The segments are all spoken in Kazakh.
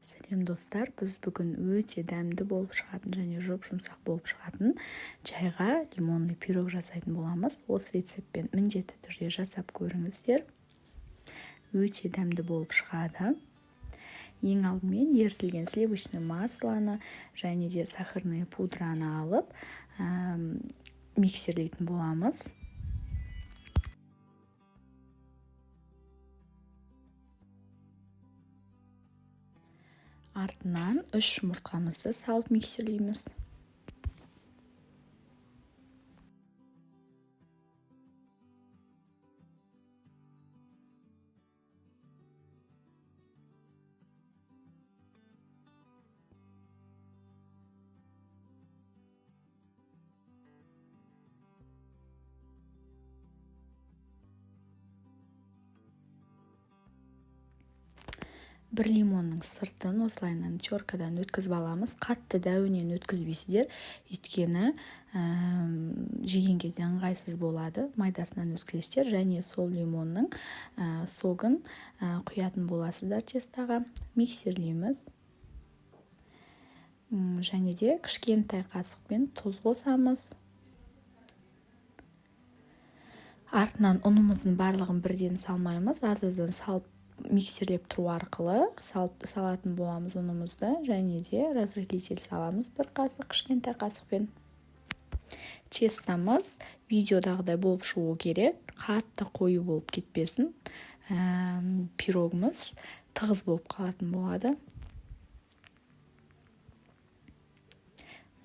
Сәлем достар, біз бүгін өте дәмді болып шығатын және жұп-жұмсақ болып шығатын чайға лимонный пирог жасайтын боламыз. Осы рецептпен міндетті түрде жасап көріңіздер. Өте дәмді болып шығады. Ең алдымен ерітілген сливочный маслоны және де сахарный пудраны алып миксерлейтін боламыз. Артынан 3 жұмыртқамызды салып миксерлейміз. Бір лимонның сыртын осылайынан теркадан өткізіп аламыз. Қатты дәуінен өткізбейсіздер, өйткені жегенге де ыңғайсыз болады. Майдасынан өткізесіздер және сол лимонның согын құятын боласыздар тестаға. Миксерлейміз. Және де кішкентай қасықпен тұз қосамыз. Артынан ұнымыздың барлығын бірден салмаймыз. Аз-аздан салып миксерлеп тұру арқылы салатын боламыз ұнымызды, және де разрыхлитель саламыз бір қасық, кішкентай қасықпен. Тестамыз видеодағыдай болып шығу керек, қатты қою болып кетпесін. Пирогымыз тығыз болып қалатын болады.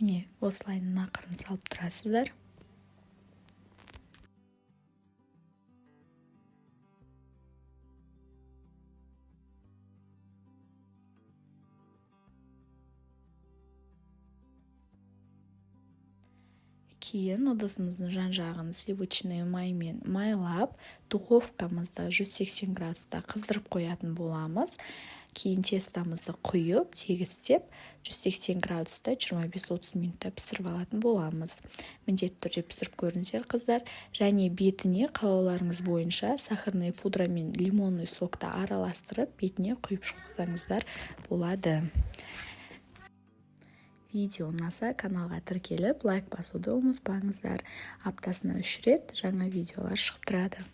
Міне, осылайынан ақырын салып тұрасыздар. Кейін ыдысымыздың жан-жағын сливочный маймен майлап, духовкамызда 180 градуста қыздырып қоятын боламыз. Кейін тестамызды құйып, тегістеп, 180 градуста 25-30 минутта пісіріп алатын боламыз. Міндетті түрде пісіріп көріңіздер, қыздар. Және бетіне қалауларыңыз бойынша сахарный пудра мен лимонный сокты араластырып, бетіне құйып шықсаңыздар болады. Видео ұнаса, каналға тіркеліп, лайк басуды ұмытпаңыздар. Аптасына 3 рет жаңа видеолар шығып тұрады.